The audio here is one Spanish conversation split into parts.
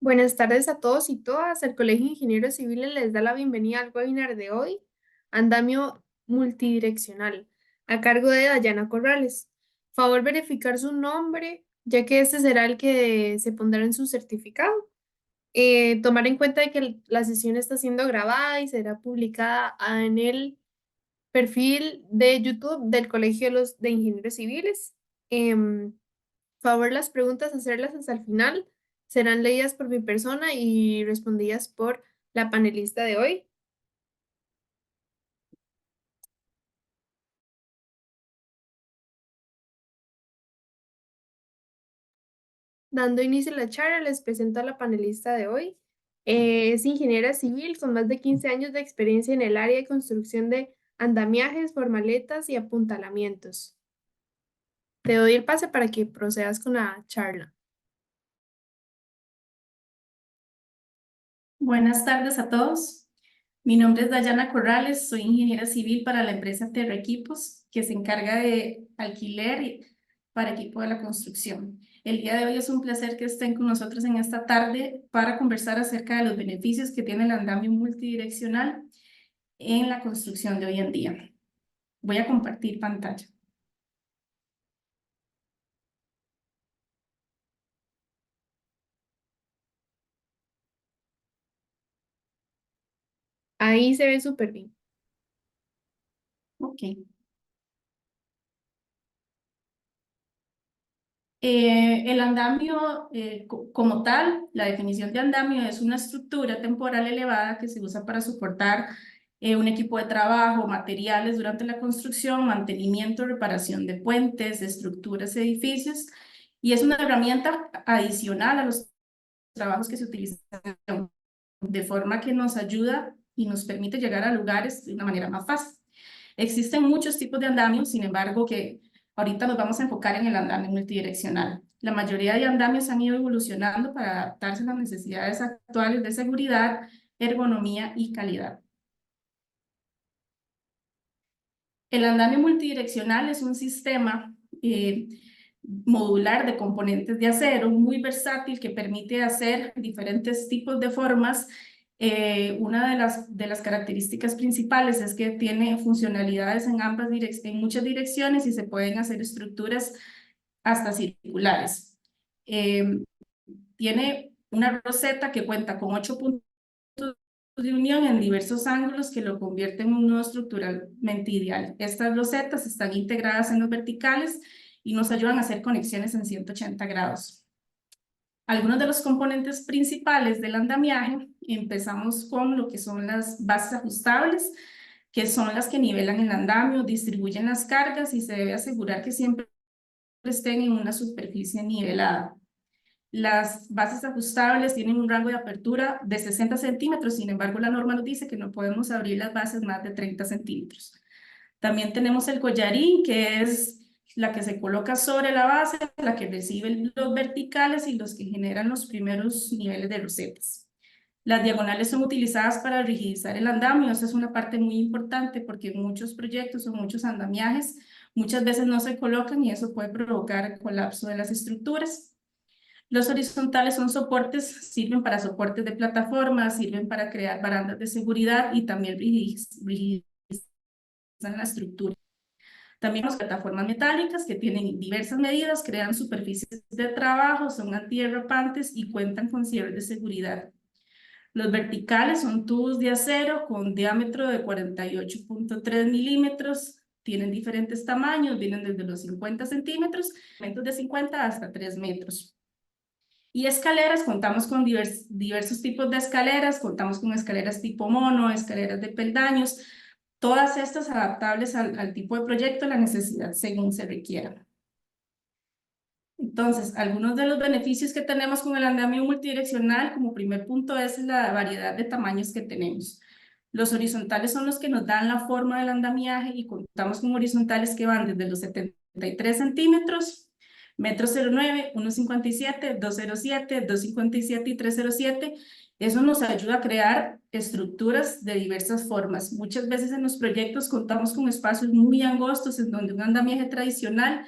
Buenas tardes a todos y todas. El Colegio de Ingenieros Civiles les da la bienvenida al webinar de hoy, Andamio Multidireccional, a cargo de Dayana Corrales. Favor verificar su nombre, ya que este será el que se pondrá en su certificado. Tomar en cuenta de que la sesión está siendo grabada y será publicada en el perfil de YouTube del Colegio de Ingenieros Civiles. Em, Favor las preguntas hacerlas hasta el final. Serán leídas por mi persona y respondidas por la panelista de hoy. Dando inicio a la charla, les presento a la panelista de hoy. Es ingeniera civil con más de 15 años de experiencia en el área de construcción de andamiajes, formaletas y apuntalamientos. Te doy el pase para que procedas con la charla. Buenas tardes a todos. Mi nombre es Dayana Corrales, soy ingeniera civil para la empresa Terraequipos, que se encarga de alquiler para equipo de la construcción. El día de hoy es un placer que estén con nosotros en esta tarde para conversar acerca de los beneficios que tiene el andamio multidireccional en la construcción de hoy en día. Voy a compartir pantalla. Ahí se ve súper bien. Ok. El andamio, como tal, la definición de andamio es una estructura temporal elevada que se usa para soportar un equipo de trabajo, materiales durante la construcción, mantenimiento, reparación de puentes, de estructuras, edificios, y es una herramienta adicional a los trabajos que se utilizan, de forma que nos ayuda y nos permite llegar a lugares de una manera más fácil. Existen muchos tipos de andamios, sin embargo, que ahorita nos vamos a enfocar en el andamio multidireccional. La mayoría de andamios han ido evolucionando para adaptarse a las necesidades actuales de seguridad, ergonomía y calidad. El andamio multidireccional es un sistema modular de componentes de acero muy versátil que permite hacer diferentes tipos de formas. Una de las características principales es que tiene funcionalidades en en muchas direcciones y se pueden hacer estructuras hasta circulares. Eh, Tiene una roseta que cuenta con 8 puntos de unión en diversos ángulos que lo convierten en un nudo estructuralmente ideal. Estas rosetas están integradas en los verticales y nos ayudan a hacer conexiones en 180 grados. Algunos de los componentes principales del andamiaje, empezamos con lo que son las bases ajustables, que son las que nivelan el andamio, distribuyen las cargas y se debe asegurar que siempre estén en una superficie nivelada. Las bases ajustables tienen un rango de apertura de 60 centímetros, sin embargo, la norma nos dice que no podemos abrir las bases más de 30 centímetros. También tenemos el collarín, que es la que se coloca sobre la base, la que recibe los verticales y los que generan los primeros niveles de rosetas. Las diagonales son utilizadas para rigidizar el andamio. Esa es una parte muy importante porque en muchos proyectos o muchos andamiajes muchas veces no se colocan y eso puede provocar colapso de las estructuras. Los horizontales son soportes, sirven para soportes de plataformas, sirven para crear barandas de seguridad y también rigidizan la estructura. También las plataformas metálicas que tienen diversas medidas, crean superficies de trabajo, son antiderrapantes y cuentan con cierres de seguridad. Los verticales son tubos de acero con diámetro de 48.3 milímetros, tienen diferentes tamaños, vienen desde los 50 centímetros, de 50 hasta 3 metros. Y escaleras, contamos con diversos tipos de escaleras, contamos con escaleras tipo mono, escaleras de peldaños, todas estas adaptables al tipo de proyecto, la necesidad según se requiera. Entonces, algunos de los beneficios que tenemos con el andamio multidireccional, como primer punto, es la variedad de tamaños que tenemos. Los horizontales son los que nos dan la forma del andamiaje y contamos con horizontales que van desde los 73 centímetros, metro 09, 1,57, 2,07, 2,57 y 3,07. Eso nos ayuda a crear estructuras de diversas formas. Muchas veces en los proyectos contamos con espacios muy angostos en donde un andamiaje tradicional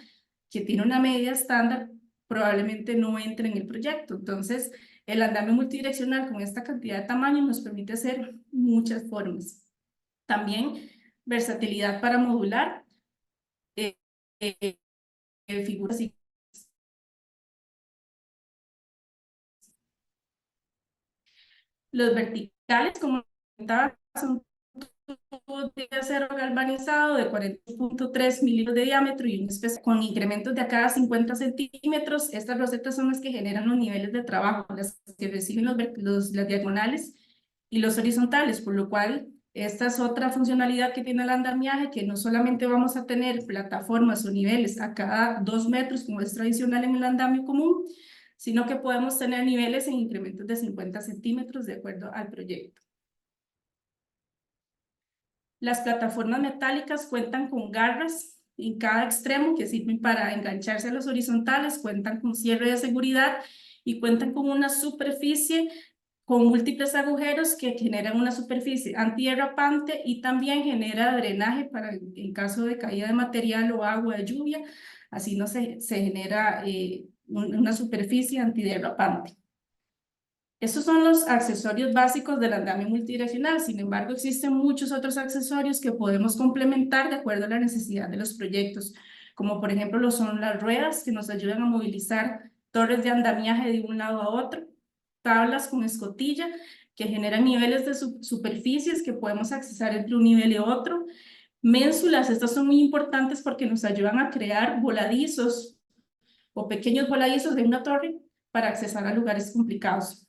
que tiene una medida estándar probablemente no entre en el proyecto. Entonces, El andamio multidireccional con esta cantidad de tamaño nos permite hacer muchas formas. También versatilidad para modular eh, eh, figuras y los verticales, como comentaba, son tubos de acero galvanizado de 40.3 milímetros de diámetro y una especie con incrementos de a cada 50 centímetros. Estas rosetas son las que generan los niveles de trabajo, las que reciben las diagonales y los horizontales, por lo cual esta es otra funcionalidad que tiene el andamiaje, que no solamente vamos a tener plataformas o niveles a cada 2 metros, como es tradicional en el andamio común, sino que podemos tener niveles en incrementos de 50 centímetros de acuerdo al proyecto. Las plataformas metálicas cuentan con garras en cada extremo que sirven para engancharse a los horizontales, cuentan con cierre de seguridad y cuentan con una superficie con múltiples agujeros que generan una superficie antiderrapante y también genera drenaje para en caso de caída de material o agua de lluvia, así no se genera una superficie antiderrapante. Estos son los accesorios básicos del andamio multidireccional. Sin embargo, existen muchos otros accesorios que podemos complementar de acuerdo a la necesidad de los proyectos, como por ejemplo lo son las ruedas que nos ayudan a movilizar torres de andamiaje de un lado a otro, tablas con escotilla que generan niveles de superficies que podemos accesar entre un nivel y otro, ménsulas, estas son muy importantes porque nos ayudan a crear voladizos o pequeños voladizos de una torre para accesar a lugares complicados.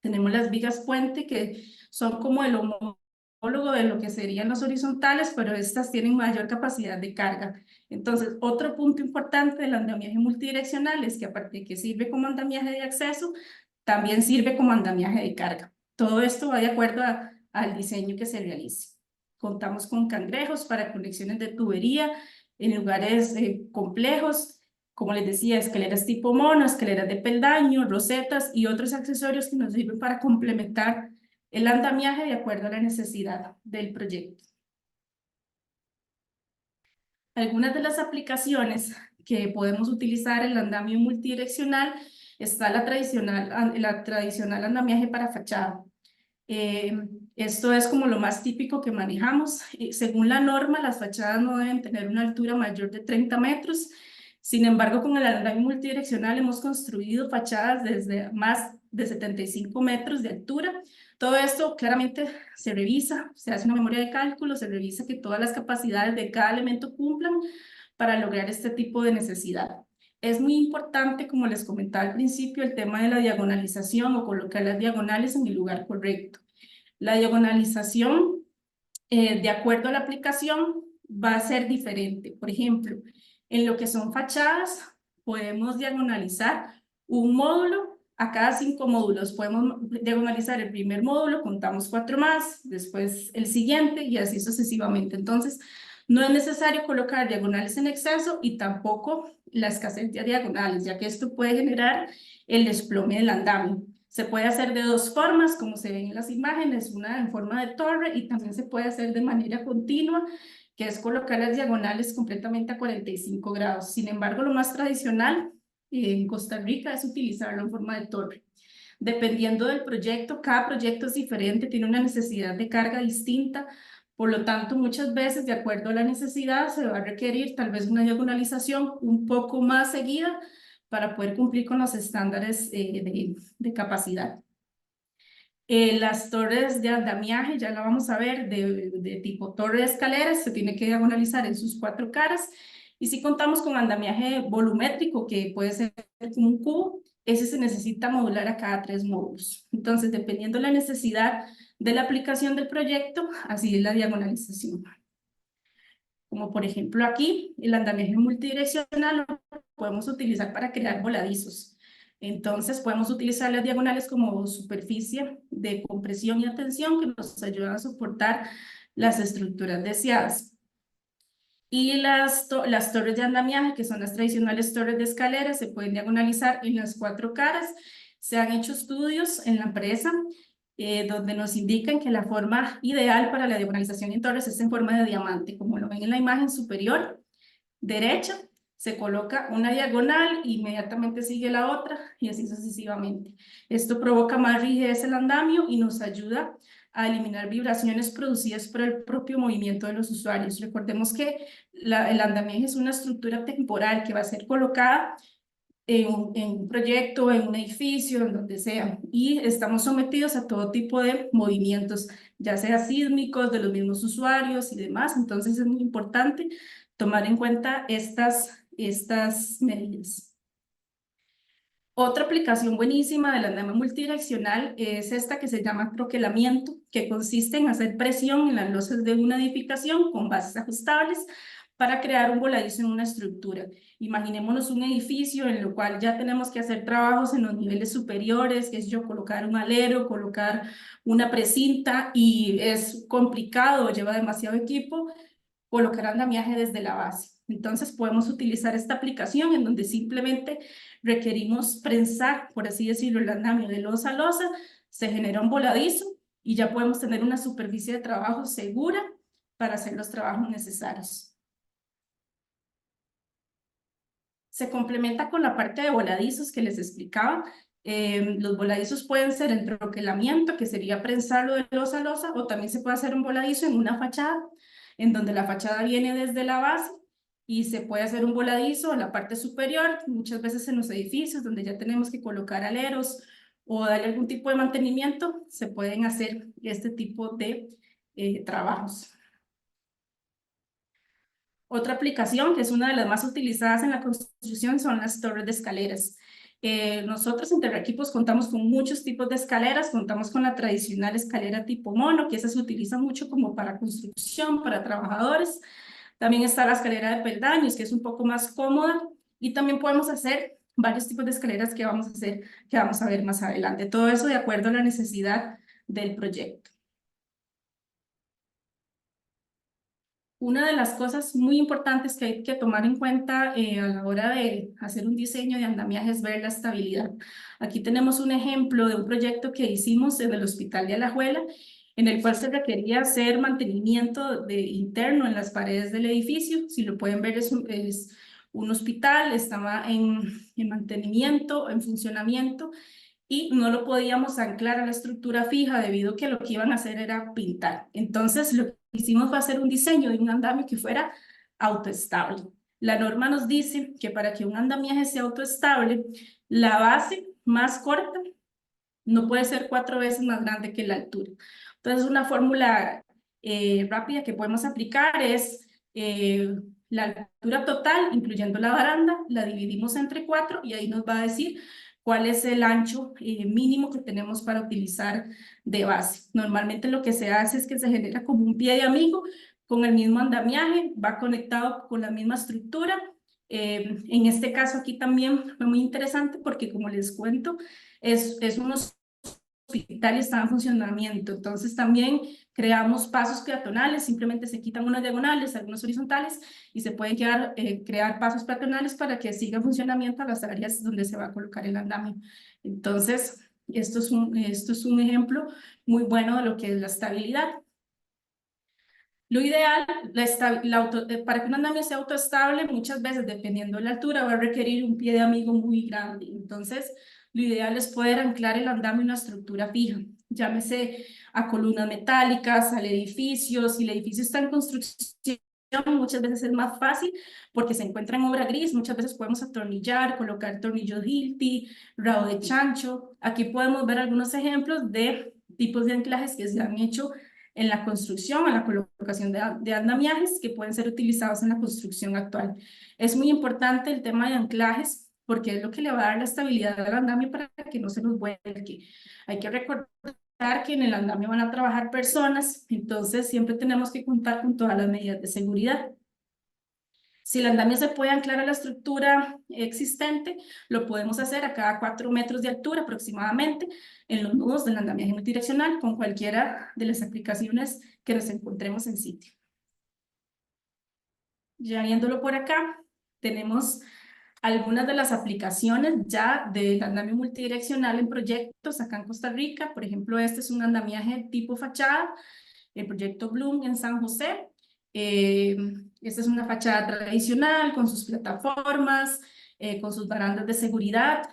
Tenemos las vigas puente, que son como el homólogo de lo que serían los horizontales, pero estas tienen mayor capacidad de carga. Entonces, otro punto importante del andamiaje multidireccional es que aparte de que sirve como andamiaje de acceso, también sirve como andamiaje de carga. Todo esto va de acuerdo al diseño que se realice. Contamos con cangrejos para conexiones de tubería en lugares complejos, como les decía, escaleras tipo mono, escaleras de peldaño, rosetas y otros accesorios que nos sirven para complementar el andamiaje de acuerdo a la necesidad del proyecto. Algunas de las aplicaciones que podemos utilizar el andamio multidireccional está la tradicional andamiaje para fachada. Esto es como lo más típico que manejamos. Según la norma, las fachadas no deben tener una altura mayor de 30 metros. Sin embargo, con el andamio multidireccional hemos construido fachadas desde más de 75 metros de altura. Todo esto claramente se revisa, se hace una memoria de cálculo, se revisa que todas las capacidades de cada elemento cumplan para lograr este tipo de necesidad. Es muy importante, como les comentaba al principio, el tema de la diagonalización o colocar las diagonales en el lugar correcto. La diagonalización, de acuerdo a la aplicación, va a ser diferente. Por ejemplo, en lo que son fachadas, podemos diagonalizar un módulo a cada 5 módulos. Podemos diagonalizar el primer módulo, contamos 4 más, después el siguiente y así sucesivamente. Entonces, no es necesario colocar diagonales en exceso y tampoco la escasez de diagonales, ya que esto puede generar el desplome del andamio. Se puede hacer de dos formas, como se ven en las imágenes, una en forma de torre y también se puede hacer de manera continua, que es colocar las diagonales completamente a 45 grados. Sin embargo, lo más tradicional en Costa Rica es utilizarlo en forma de torre. Dependiendo del proyecto, cada proyecto es diferente, tiene una necesidad de carga distinta. Por lo tanto, muchas veces, de acuerdo a la necesidad, se va a requerir tal vez una diagonalización un poco más seguida para poder cumplir con los estándares de capacidad. Las torres de andamiaje, ya la vamos a ver, de tipo torre de escaleras, se tiene que diagonalizar en sus 4 caras. Y si contamos con andamiaje volumétrico, que puede ser como un cubo, ese se necesita modular a cada 3 módulos. Entonces, dependiendo de la necesidad de la aplicación del proyecto, así es la diagonalización. Como por ejemplo aquí, el andamiaje multidireccional lo podemos utilizar para crear voladizos. Entonces podemos utilizar las diagonales como superficie de compresión y tensión que nos ayudan a soportar las estructuras deseadas. Y las torres de andamiaje, que son las tradicionales torres de escalera, se pueden diagonalizar en las 4 caras. Se han hecho estudios en la empresa donde nos indican que la forma ideal para la diagonalización en torres es en forma de diamante, como lo ven en la imagen superior derecha. se coloca una diagonal, inmediatamente sigue la otra y así sucesivamente. Esto provoca más rigidez en el andamio y nos ayuda a eliminar vibraciones producidas por el propio movimiento de los usuarios. Recordemos que el andamiaje es una estructura temporal que va a ser colocada en un proyecto, en un edificio, en donde sea, y estamos sometidos a todo tipo de movimientos, ya sea sísmicos, de los mismos usuarios y demás. Entonces es muy importante tomar en cuenta estas medidas. Otra aplicación buenísima del andamio multidireccional es esta que se llama troquelamiento, que consiste en hacer presión en las losas de una edificación con bases ajustables para crear un voladizo en una estructura. Imaginémonos un edificio en el cual ya tenemos que hacer trabajos en los niveles superiores, que es yo colocar un alero, colocar una precinta, y es complicado, lleva demasiado equipo colocar andamiaje desde la base. Entonces podemos utilizar esta aplicación en donde simplemente requerimos prensar, por así decirlo, el andamio de losa a losa, se genera un voladizo y ya podemos tener una superficie de trabajo segura para hacer los trabajos necesarios. Se complementa con la parte de voladizos que les explicaba. Los voladizos pueden ser el troquelamiento, que sería prensarlo de losa a losa, o también se puede hacer un voladizo en una fachada, en donde la fachada viene desde la base y se puede hacer un voladizo en la parte superior, muchas veces en los edificios donde ya tenemos que colocar aleros o darle algún tipo de mantenimiento, se pueden hacer este tipo de trabajos. Otra aplicación que es una de las más utilizadas en la construcción son las torres de escaleras. Nosotros en Terraequipos contamos con muchos tipos de escaleras, contamos con la tradicional escalera tipo mono, que esa se utiliza mucho como para construcción, para trabajadores. También está la escalera de peldaños, que es un poco más cómoda, y también podemos hacer varios tipos de escaleras que vamos a hacer, que vamos a ver más adelante. Todo eso de acuerdo a la necesidad del proyecto. Una de las cosas muy importantes que hay que tomar en cuenta a la hora de hacer un diseño de andamiaje es ver la estabilidad. Aquí tenemos un ejemplo de un proyecto que hicimos en el Hospital de Alajuela, en el cual se requería hacer mantenimiento interno en las paredes del edificio. Si lo pueden ver, es un hospital, estaba en mantenimiento, en funcionamiento, y no lo podíamos anclar a la estructura fija debido a que lo que iban a hacer era pintar. Entonces lo que hicimos fue hacer un diseño de un andamio que fuera autoestable. La norma nos dice que para que un andamiaje sea autoestable, la base más corta no puede ser 4 veces más grande que la altura. Entonces una fórmula rápida que podemos aplicar es la altura total, incluyendo la baranda, la dividimos entre 4 y ahí nos va a decir cuál es el ancho mínimo que tenemos para utilizar de base. Normalmente lo que se hace es que se genera como un pie de amigo con el mismo andamiaje, va conectado con la misma estructura. En este caso aquí también fue muy interesante porque, como les cuento, es un hospital y está en funcionamiento. Entonces también creamos pasos peatonales, simplemente se quitan unas diagonales, algunos horizontales, y se pueden crear pasos peatonales para que siga en funcionamiento las áreas donde se va a colocar el andamio. Entonces, esto es un ejemplo muy bueno de lo que es la estabilidad. Lo ideal, para que un andamio sea autoestable, muchas veces, dependiendo de la altura, va a requerir un pie de amigo muy grande. Entonces, lo ideal es poder anclar el andamio en una estructura fija, llámese a columnas metálicas, al edificio. Si el edificio está en construcción, muchas veces es más fácil porque se encuentra en obra gris. Muchas veces podemos atornillar, colocar tornillos Hilti, rabo de chancho. Aquí podemos ver algunos ejemplos de tipos de anclajes que se han hecho en la construcción, en la colocación de andamiajes que pueden ser utilizados en la construcción actual. Es muy importante el tema de anclajes porque es lo que le va a dar la estabilidad al andamio para que no se nos vuelque. Hay que recordar que en el andamio van a trabajar personas, entonces siempre tenemos que contar con todas las medidas de seguridad. Si el andamio se puede anclar a la estructura existente, lo podemos hacer a cada 4 metros de altura aproximadamente en los nudos del andamiaje multidireccional con cualquiera de las aplicaciones que nos encontremos en sitio. Ya viéndolo por acá, tenemos algunas de las aplicaciones ya del andamio multidireccional en proyectos acá en Costa Rica. Por ejemplo, este es un andamiaje tipo fachada, el proyecto Bloom en San José. Eh, Esta es una fachada tradicional con sus plataformas, con sus barandas de seguridad.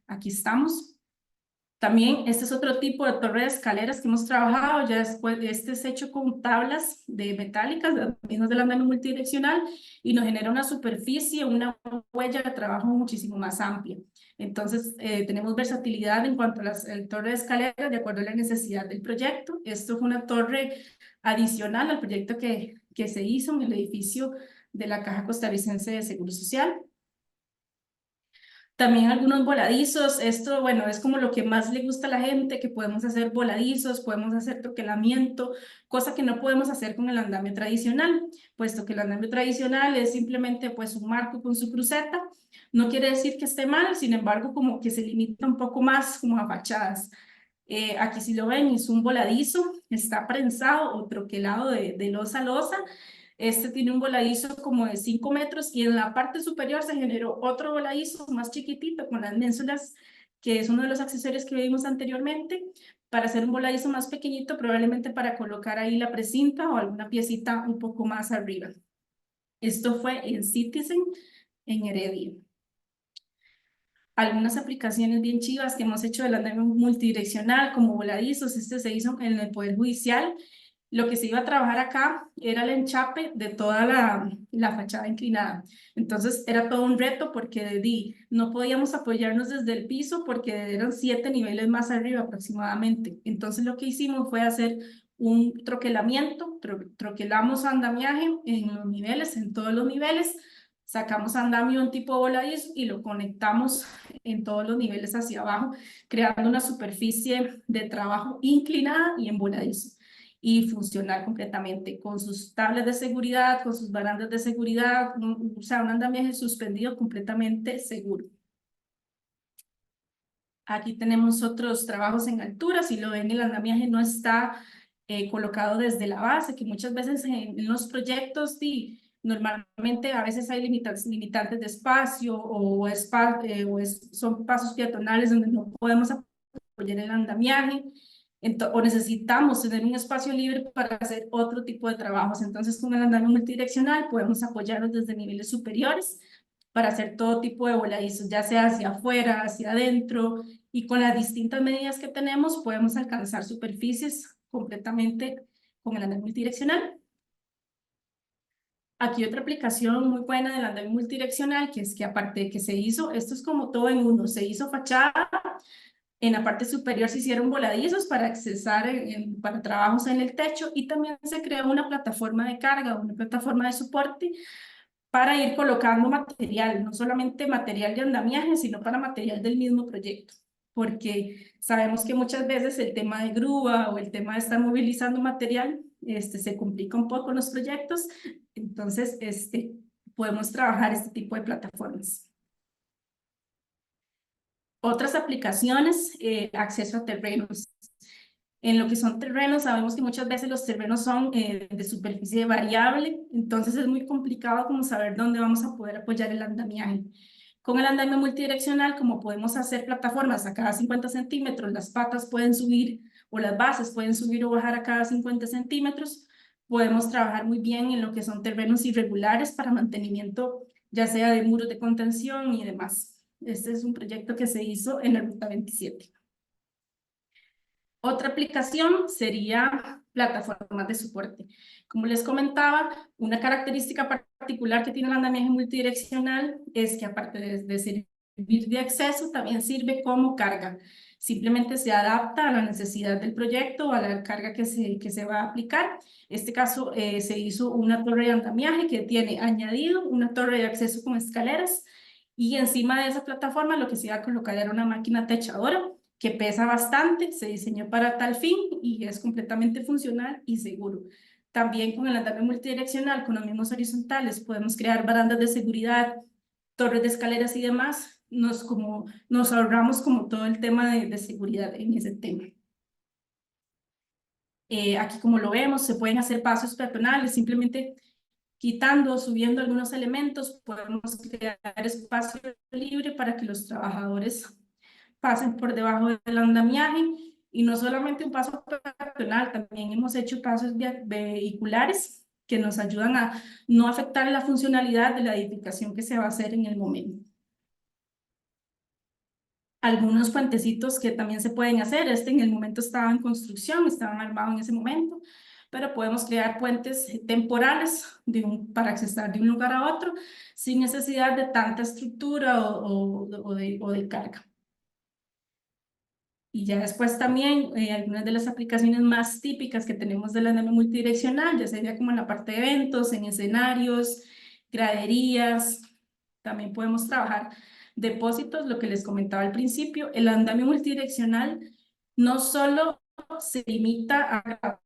Aquí estamos. También este es otro tipo de torre de escaleras que hemos trabajado, ya después, este es hecho con tablas de metálicas, de las mismas del andamio multidireccional, y nos genera una superficie, una huella de trabajo muchísimo más amplia. Entonces, tenemos versatilidad en cuanto a la torre de escaleras de acuerdo a la necesidad del proyecto. Esto fue una torre adicional al proyecto que se hizo en el edificio de la Caja Costarricense de Seguro Social. También algunos voladizos, esto, bueno, es como lo que más le gusta a la gente, que podemos hacer voladizos, podemos hacer troquelamiento, cosa que no podemos hacer con el andamio tradicional, puesto que el andamio tradicional es simplemente pues un marco con su cruceta. No quiere decir que esté mal, sin embargo, como que se limita un poco más como a fachadas. Aquí si lo ven, es un voladizo, está prensado o troquelado de losa a losa. Este tiene un voladizo como de 5 metros y en la parte superior se generó otro voladizo más chiquitito con las ménsulas, que es uno de los accesorios que vimos anteriormente, para hacer un voladizo más pequeñito, probablemente para colocar ahí la precinta o alguna piecita un poco más arriba. Esto fue en Citizen, en Heredia. Algunas aplicaciones bien chivas que hemos hecho del andamio multidireccional, como voladizos, este se hizo en el Poder Judicial. Lo que se iba a trabajar acá era el enchape de toda la fachada inclinada. Entonces era todo un reto porque no podíamos apoyarnos desde el piso porque eran 7 niveles más arriba aproximadamente. Entonces lo que hicimos fue hacer un troquelamiento, troquelamos andamiaje en los niveles, en todos los niveles, sacamos andamio un tipo voladizo y lo conectamos en todos los niveles hacia abajo, creando una superficie de trabajo inclinada y en voladizo y funcionar completamente con sus tablas de seguridad, con sus barandas de seguridad, o sea, un andamiaje suspendido completamente seguro. Aquí tenemos otros trabajos en altura, si lo ven el andamiaje no está colocado desde la base, que muchas veces en los proyectos normalmente a veces hay limitantes de espacio son pasos peatonales donde no podemos apoyar el andamiaje o necesitamos tener un espacio libre para hacer otro tipo de trabajos. Entonces, con el andamio multidireccional podemos apoyarnos desde niveles superiores para hacer todo tipo de voladizos, ya sea hacia afuera, hacia adentro, y con las distintas medidas que tenemos podemos alcanzar superficies completamente con el andamio multidireccional. Aquí otra aplicación muy buena del andamio multidireccional, que es que aparte de que se hizo, esto es como todo en uno, se hizo fachada, en la parte superior se hicieron voladizos para accesar para trabajos en el techo y también se creó una plataforma de carga, una plataforma de soporte para ir colocando material, no solamente material de andamiaje, sino para material del mismo proyecto, porque sabemos que muchas veces el tema de grúa o el tema de estar movilizando material se complica un poco en los proyectos, entonces podemos trabajar este tipo de plataformas. Otras aplicaciones, acceso a terrenos. En lo que son terrenos, sabemos que muchas veces los terrenos son de superficie variable, entonces es muy complicado como saber dónde vamos a poder apoyar el andamiaje. Con el andamio multidireccional, como podemos hacer plataformas a cada 50 centímetros, las patas pueden subir o las bases pueden subir o bajar a cada 50 centímetros, podemos trabajar muy bien en lo que son terrenos irregulares para mantenimiento, ya sea de muros de contención y demás. Este es un proyecto que se hizo en la Ruta 27. Otra aplicación sería plataformas de soporte. Como les comentaba, una característica particular que tiene el andamiaje multidireccional es que aparte de servir de acceso, también sirve como carga. Simplemente se adapta a la necesidad del proyecto o a la carga que se va a aplicar. En este caso se hizo una torre de andamiaje que tiene añadido una torre de acceso con escaleras y encima de esa plataforma lo que se iba a colocar era una máquina techadora que pesa bastante, se diseñó para tal fin y es completamente funcional y seguro. También con el andamio multidireccional, con los mismos horizontales, podemos crear barandas de seguridad, torres de escaleras y demás. Nos ahorramos como todo el tema de seguridad en ese tema. Aquí como lo vemos, se pueden hacer pasos peatonales, simplemente quitando o subiendo algunos elementos, podemos crear espacio libre para que los trabajadores pasen por debajo del andamiaje Y no solamente un paso peatonal, también hemos hecho pasos vehiculares que nos ayudan a no afectar la funcionalidad de la edificación que se va a hacer en el momento. Algunos puentecitos que también se pueden hacer, en el momento estaba en construcción, estaban armados en ese momento, pero podemos crear puentes temporales para accesar de un lugar a otro sin necesidad de tanta estructura o de carga. Y ya después también algunas de las aplicaciones más típicas que tenemos del andamio multidireccional, ya sería como en la parte de eventos, en escenarios, graderías. También podemos trabajar depósitos, lo que les comentaba al principio. El andamio multidireccional no solo se limita a,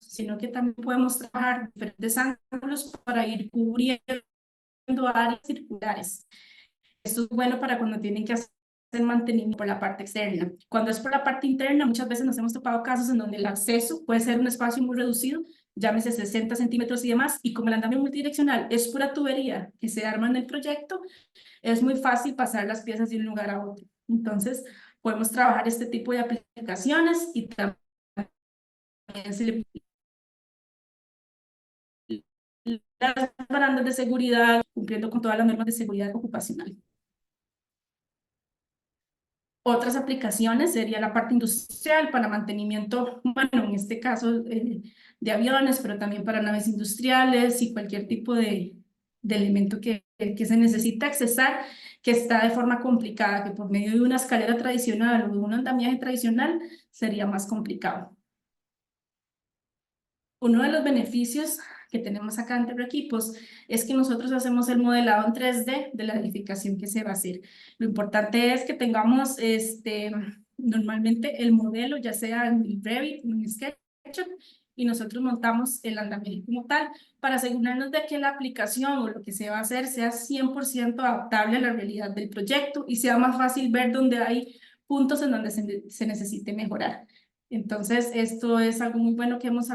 sino que también podemos trabajar diferentes ángulos para ir cubriendo áreas circulares. Esto es bueno para cuando tienen que hacer mantenimiento por la parte externa. Cuando es por la parte interna, muchas veces nos hemos topado casos en donde el acceso puede ser un espacio muy reducido, llámese 60 centímetros y demás, y como el andamio multidireccional es pura tubería que se arma en el proyecto, es muy fácil pasar las piezas de un lugar a otro. Entonces, podemos trabajar este tipo de aplicaciones y también se le las barandas de seguridad, cumpliendo con todas las normas de seguridad ocupacional. Otras aplicaciones sería la parte industrial para mantenimiento, bueno, en este caso de aviones, pero también para naves industriales y cualquier tipo de elemento que se necesita accesar, que está de forma complicada, que por medio de una escalera tradicional o de un andamiaje tradicional sería más complicado. Uno de los beneficios que tenemos acá en Terraequipos es que nosotros hacemos el modelado en 3D de la edificación que se va a hacer. Lo importante es que tengamos normalmente el modelo, ya sea en Revit o en SketchUp, y nosotros montamos el andamiaje como tal para asegurarnos de que la aplicación o lo que se va a hacer sea 100% adaptable a la realidad del proyecto y sea más fácil ver dónde hay puntos en donde se necesite mejorar. Entonces, esto es algo muy bueno que hemos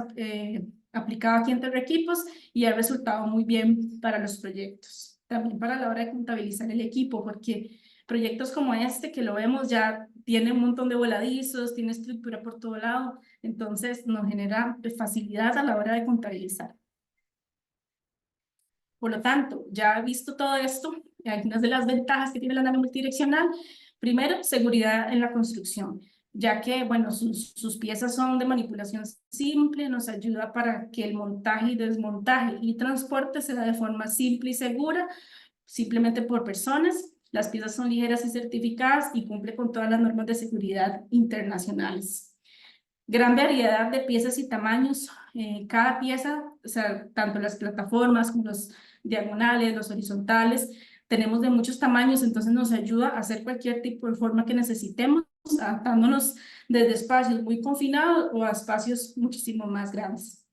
aplicado aquí en Terrequipos y ha resultado muy bien para los proyectos. También para la hora de contabilizar el equipo, porque proyectos como este que lo vemos ya tiene un montón de voladizos, tiene estructura por todo lado, entonces nos genera facilidad a la hora de contabilizar. Por lo tanto, ya visto todo esto, algunas de las ventajas que tiene la nave multidireccional, primero, seguridad en la construcción, ya que, bueno, sus piezas son de manipulación simple, nos ayuda para que el montaje y desmontaje y transporte se da de forma simple y segura, simplemente por personas. Las piezas son ligeras y certificadas y cumple con todas las normas de seguridad internacionales. Gran variedad de piezas y tamaños. Cada pieza, o sea, tanto las plataformas como los diagonales, los horizontales, tenemos de muchos tamaños, entonces nos ayuda a hacer cualquier tipo de forma que necesitemos, adaptándonos desde espacios muy confinados o a espacios muchísimo más grandes.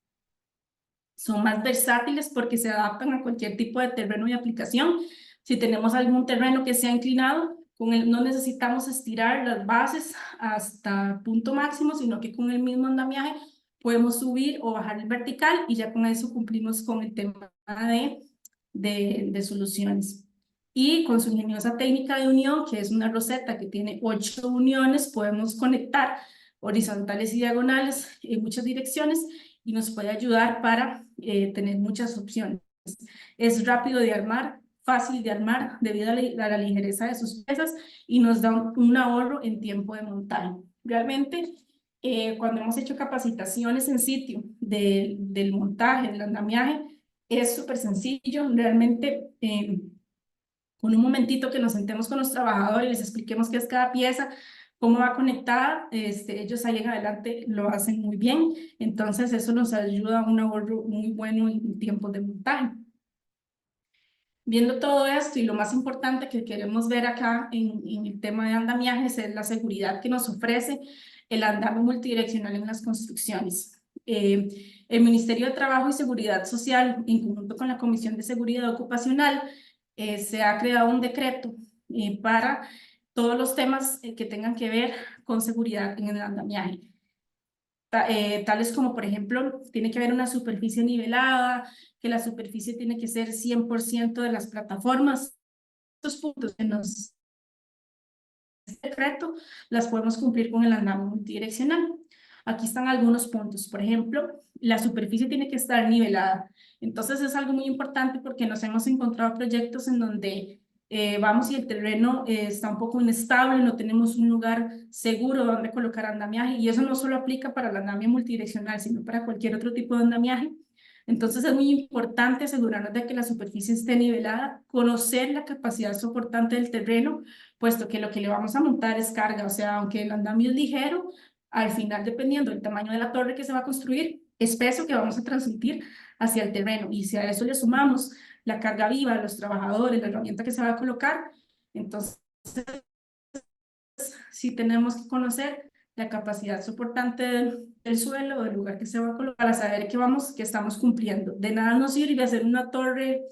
Son más versátiles porque se adaptan a cualquier tipo de terreno y aplicación. Si tenemos algún terreno que sea inclinado, no necesitamos estirar las bases hasta punto máximo, sino que con el mismo andamiaje podemos subir o bajar el vertical y ya con eso cumplimos con el tema de soluciones. Y con su ingeniosa técnica de unión, que es una roseta que tiene 8 uniones, podemos conectar horizontales y diagonales en muchas direcciones y nos puede ayudar para tener muchas opciones. Es rápido de armar, fácil de armar debido a la ligereza de sus piezas y nos da un ahorro en tiempo de montaje. Realmente, cuando hemos hecho capacitaciones en sitio del montaje, del andamiaje, es súper sencillo. Realmente, con un momentito que nos sentemos con los trabajadores y les expliquemos qué es cada pieza, cómo va conectada, ellos ahí en adelante lo hacen muy bien. Entonces, eso nos ayuda a un ahorro muy bueno en tiempos de montaje. Viendo todo esto y lo más importante que queremos ver acá en el tema de andamiajes es la seguridad que nos ofrece el andamio multidireccional en las construcciones. El Ministerio de Trabajo y Seguridad Social, en conjunto con la Comisión de Seguridad Ocupacional, se ha creado un decreto para todos los temas que tengan que ver con seguridad en el andamiaje. Tales como, por ejemplo, tiene que haber una superficie nivelada, que la superficie tiene que ser 100% de las plataformas. Estos puntos que nos este reto, las podemos cumplir con el andamio multidireccional. Aquí están algunos puntos. Por ejemplo, la superficie tiene que estar nivelada. Entonces es algo muy importante porque nos hemos encontrado proyectos en donde vamos y el terreno está un poco inestable, no tenemos un lugar seguro donde colocar andamiaje, y eso no solo aplica para el andamio multidireccional, sino para cualquier otro tipo de andamiaje. Entonces es muy importante asegurarnos de que la superficie esté nivelada, conocer la capacidad soportante del terreno, puesto que lo que le vamos a montar es carga. O sea, aunque el andamio es ligero, al final, dependiendo del tamaño de la torre que se va a construir, es peso que vamos a transmitir hacia el terreno. Y si a eso le sumamos la carga viva, los trabajadores, la herramienta que se va a colocar, entonces sí tenemos que conocer la capacidad soportante del suelo o del lugar que se va a colocar para saber que estamos cumpliendo. De nada nos sirve hacer una torre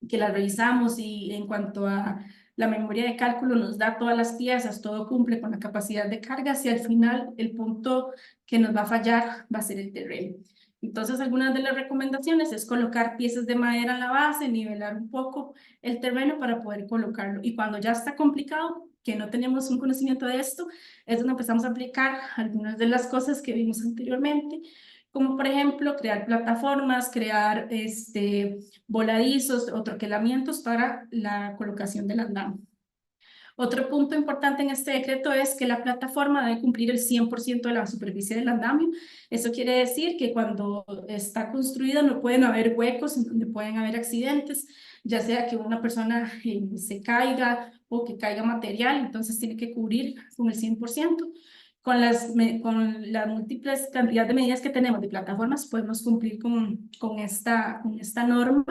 que la revisamos y en cuanto a la memoria de cálculo nos da todas las piezas, todo cumple con la capacidad de carga, y al final el punto que nos va a fallar va a ser el terreno. Entonces, algunas de las recomendaciones es colocar piezas de madera en la base, nivelar un poco el terreno para poder colocarlo. Y cuando ya está complicado, que no tenemos un conocimiento de esto, es donde empezamos a aplicar algunas de las cosas que vimos anteriormente, como por ejemplo crear plataformas, crear voladizos o troquelamientos para la colocación del andamio. Otro punto importante en este decreto es que la plataforma debe cumplir el 100% de la superficie del andamio. Eso quiere decir que cuando está construida no pueden haber huecos en donde pueden haber accidentes, ya sea que una persona se caiga o que caiga material, entonces tiene que cubrir con el 100%. Con las múltiples cantidades de medidas que tenemos de plataformas, podemos cumplir con esta norma.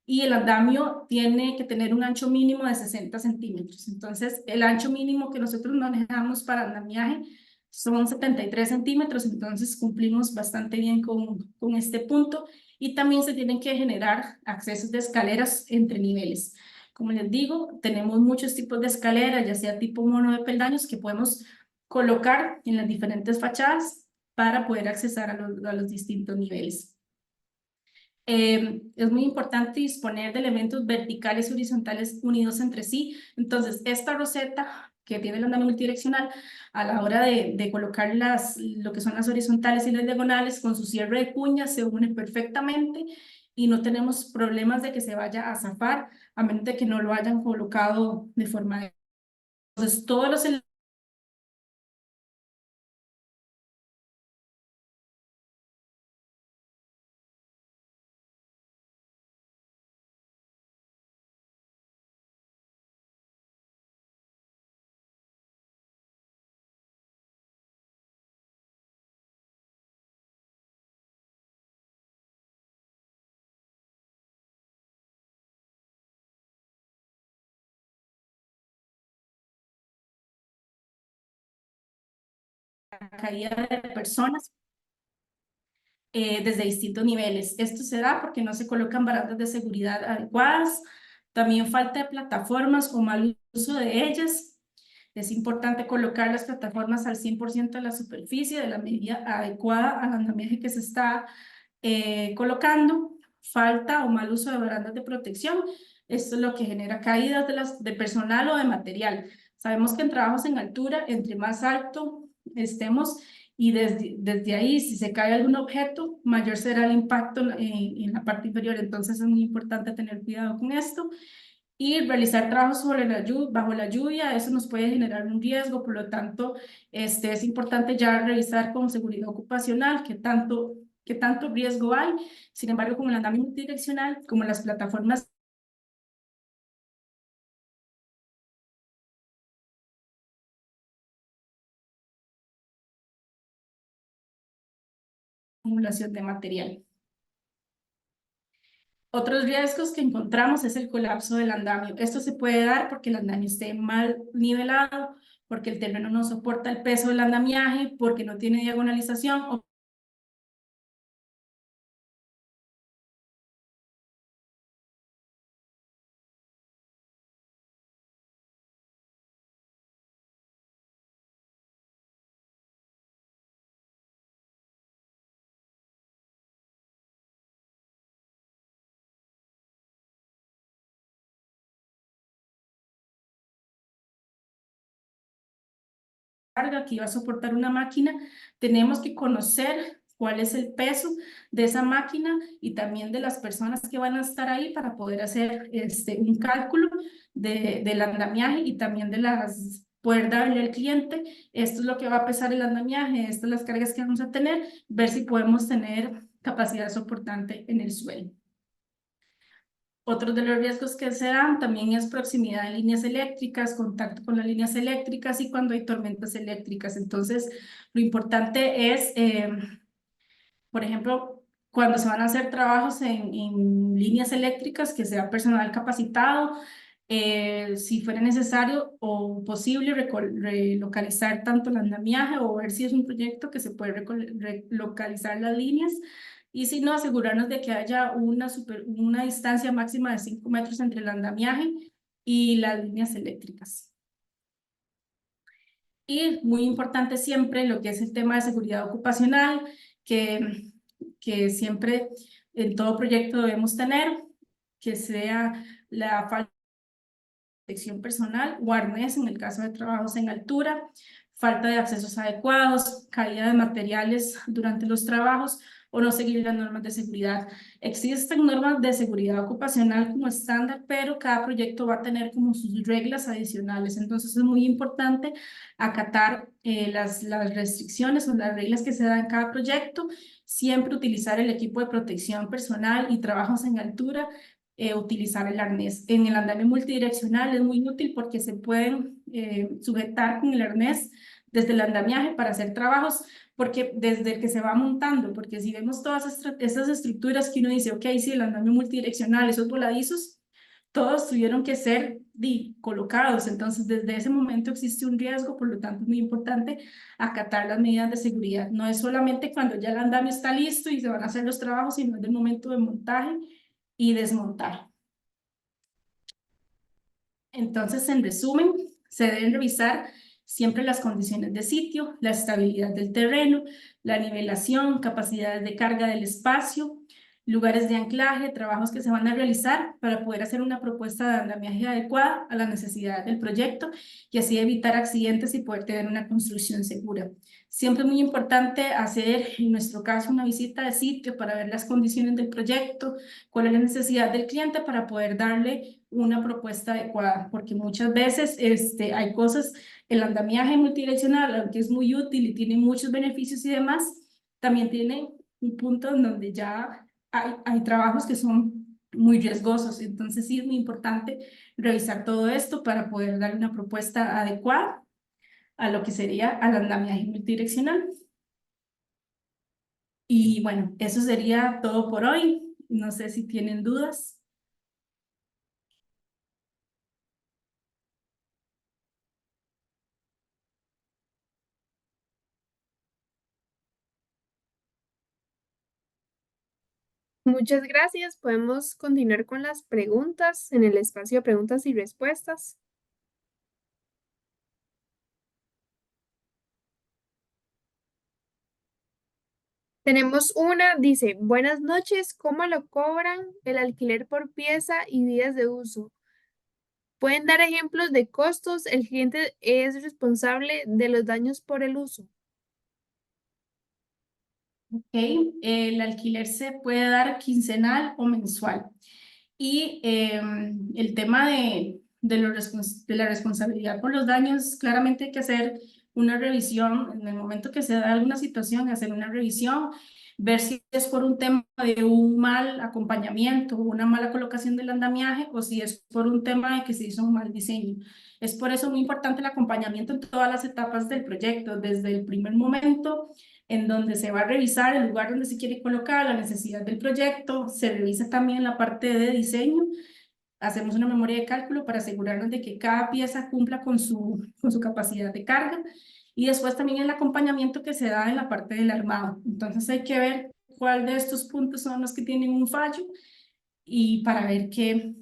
Y el andamio tiene que tener un ancho mínimo de 60 centímetros. Entonces, el ancho mínimo que nosotros manejamos para andamiaje son 73 centímetros, entonces cumplimos bastante bien con este punto. Y también se tienen que generar accesos de escaleras entre niveles. Como les digo, tenemos muchos tipos de escaleras, ya sea tipo mono de peldaños, que podemos colocar en las diferentes fachadas para poder accesar a los distintos niveles. Es muy importante disponer de elementos verticales y horizontales unidos entre sí. Entonces, esta roseta que tiene el andamio multidireccional, a la hora de colocar lo que son las horizontales y las diagonales, con su cierre de cuñas se une perfectamente y no tenemos problemas de que se vaya a zafar, a menos de que no lo hayan colocado de forma. Entonces, todos los caída de personas desde distintos niveles. Esto se da porque no se colocan barandas de seguridad adecuadas, también falta de plataformas o mal uso de ellas. Es importante colocar las plataformas al 100% de la superficie, de la medida adecuada al andamiaje que se está colocando. Falta o mal uso de barandas de protección. Esto es lo que genera caídas de personal o de material. Sabemos que en trabajos en altura, entre más alto estemos, y desde ahí, si se cae algún objeto, mayor será el impacto en la parte inferior. Entonces es muy importante tener cuidado con esto. Y realizar trabajos bajo la lluvia, eso nos puede generar un riesgo. Por lo tanto, es importante ya revisar con seguridad ocupacional qué tanto riesgo hay. Sin embargo, como el andamio multidireccional, como las plataformas de acumulación de material. Otros riesgos que encontramos es el colapso del andamio. Esto se puede dar porque el andamio esté mal nivelado, porque el terreno no soporta el peso del andamiaje, porque no tiene diagonalización o carga que iba a soportar una máquina, tenemos que conocer cuál es el peso de esa máquina y también de las personas que van a estar ahí para poder hacer un cálculo del andamiaje y también de las poder darle al cliente, esto es lo que va a pesar el andamiaje, estas son las cargas que vamos a tener, ver si podemos tener capacidad soportante en el suelo. Otro de los riesgos que se dan también es proximidad de líneas eléctricas, contacto con las líneas eléctricas y cuando hay tormentas eléctricas. Entonces, lo importante es, por ejemplo, cuando se van a hacer trabajos en líneas eléctricas, que sea personal capacitado, si fuera necesario o posible relocalizar tanto el andamiaje o ver si es un proyecto que se puede relocalizar las líneas y si no, asegurarnos de que haya una distancia máxima de 5 metros entre el andamiaje y las líneas eléctricas. Y muy importante siempre lo que es el tema de seguridad ocupacional, que siempre en todo proyecto debemos tener, que sea la falta protección personal o arnés en el caso de trabajos en altura, falta de accesos adecuados, caída de materiales durante los trabajos o no seguir las normas de seguridad. Existen normas de seguridad ocupacional como estándar, pero cada proyecto va a tener como sus reglas adicionales. Entonces es muy importante acatar las restricciones o las reglas que se dan en cada proyecto, siempre utilizar el equipo de protección personal y trabajos en altura, utilizar el arnés. En el andamio multidireccional es muy útil porque se pueden sujetar con el arnés desde el andamiaje para hacer trabajos, porque desde que se va montando, porque si vemos todas estas estructuras que uno dice, ok, sí, el andamio multidireccional, esos voladizos, todos tuvieron que ser colocados, entonces desde ese momento existe un riesgo, por lo tanto es muy importante acatar las medidas de seguridad. No es solamente cuando ya el andamio está listo y se van a hacer los trabajos, sino desde el momento de montaje y desmontar. Entonces, en resumen, se deben revisar siempre las condiciones de sitio, la estabilidad del terreno, la nivelación, capacidades de carga del espacio, lugares de anclaje, trabajos que se van a realizar para poder hacer una propuesta de andamiaje adecuada a las necesidades del proyecto y así evitar accidentes y poder tener una construcción segura. Siempre es muy importante hacer, en nuestro caso, una visita de sitio para ver las condiciones del proyecto, cuál es la necesidad del cliente para poder darle una propuesta adecuada, porque muchas veces hay cosas, el andamiaje multidireccional, aunque es muy útil y tiene muchos beneficios y demás, también tiene un punto en donde ya hay trabajos que son muy riesgosos, entonces sí es muy importante revisar todo esto para poder dar una propuesta adecuada a lo que sería al andamiaje multidireccional. Y bueno, eso sería todo por hoy. No sé si tienen dudas. Muchas gracias. Podemos continuar con las preguntas en el espacio de preguntas y respuestas. Tenemos una, dice, buenas noches, ¿cómo lo cobran el alquiler por pieza y días de uso? ¿Pueden dar ejemplos de costos? El cliente es responsable de los daños por el uso. Ok, el alquiler se puede dar quincenal o mensual. Y el tema de la responsabilidad por los daños, claramente hay que hacer una revisión en el momento que se da alguna situación, hacer una revisión, ver si es por un tema de un mal acompañamiento, una mala colocación del andamiaje o si es por un tema de que se hizo un mal diseño. Es por eso muy importante el acompañamiento en todas las etapas del proyecto, desde el primer momento en donde se va a revisar el lugar donde se quiere colocar, la necesidad del proyecto, se revisa también la parte de diseño, hacemos una memoria de cálculo para asegurarnos de que cada pieza cumpla con su capacidad de carga y después también el acompañamiento que se da en la parte del armado. Entonces hay que ver cuál de estos puntos son los que tienen un fallo y para ver qué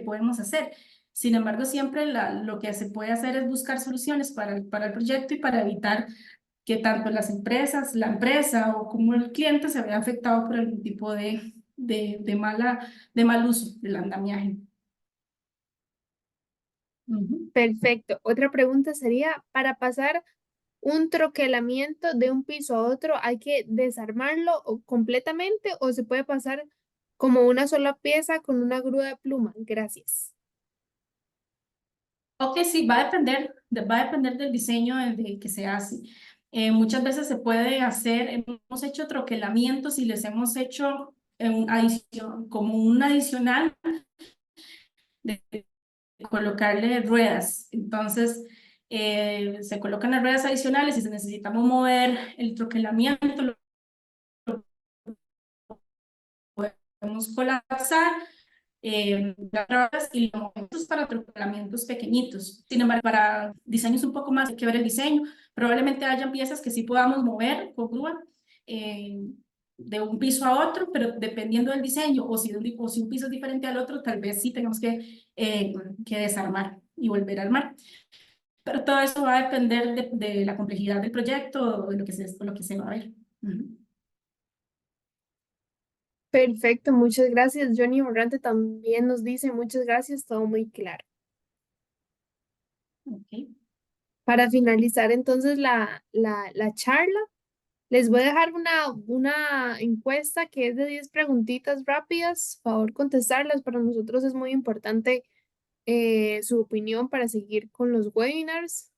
podemos hacer. Sin embargo, siempre lo que se puede hacer es buscar soluciones para el proyecto y para evitar que tanto las empresas, la empresa o como el cliente se vea afectado por algún tipo de mal uso del andamiaje. Ujú. Perfecto. Otra pregunta sería, para pasar un troquelamiento de un piso a otro, ¿hay que desarmarlo completamente o se puede pasar como una sola pieza con una grúa de pluma? Gracias. Ok, sí, va a depender del diseño del que se hace. Muchas veces se puede hacer, hemos hecho troquelamientos y les hemos hecho como un adicional de colocarle ruedas. Entonces, se colocan las ruedas adicionales y si necesitamos mover el troquelamiento, lo podemos colapsar las ruedas y los movimientos para troquelamientos pequeñitos. Sin embargo, para diseños un poco más, hay que ver el diseño. Probablemente hayan piezas que sí podamos mover con grúa. De un piso a otro, pero dependiendo del diseño, o si un piso es diferente al otro, tal vez sí tengamos que desarmar y volver a armar. Pero todo eso va a depender de la complejidad del proyecto o de lo que se va a ver. Ujú. Perfecto, muchas gracias. Johnny Morante también nos dice muchas gracias, todo muy claro. Ok. Para finalizar entonces la charla, les voy a dejar una encuesta que es de 10 preguntitas rápidas. Favor contestarlas. Para nosotros es muy importante su opinión para seguir con los webinars.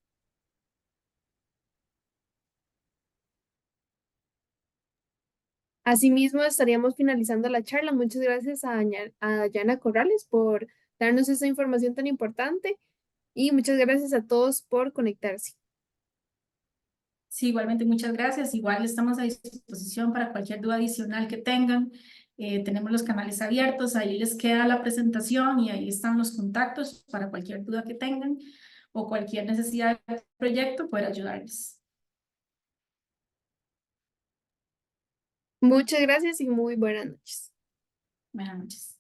Asimismo, estaríamos finalizando la charla. Muchas gracias a Dayana Corrales por darnos esa información tan importante y muchas gracias a todos por conectarse. Sí, igualmente muchas gracias. Igual estamos a disposición para cualquier duda adicional que tengan. Tenemos los canales abiertos, ahí les queda la presentación y ahí están los contactos para cualquier duda que tengan o cualquier necesidad de proyecto, poder ayudarles. Muchas gracias y muy buenas noches. Buenas noches.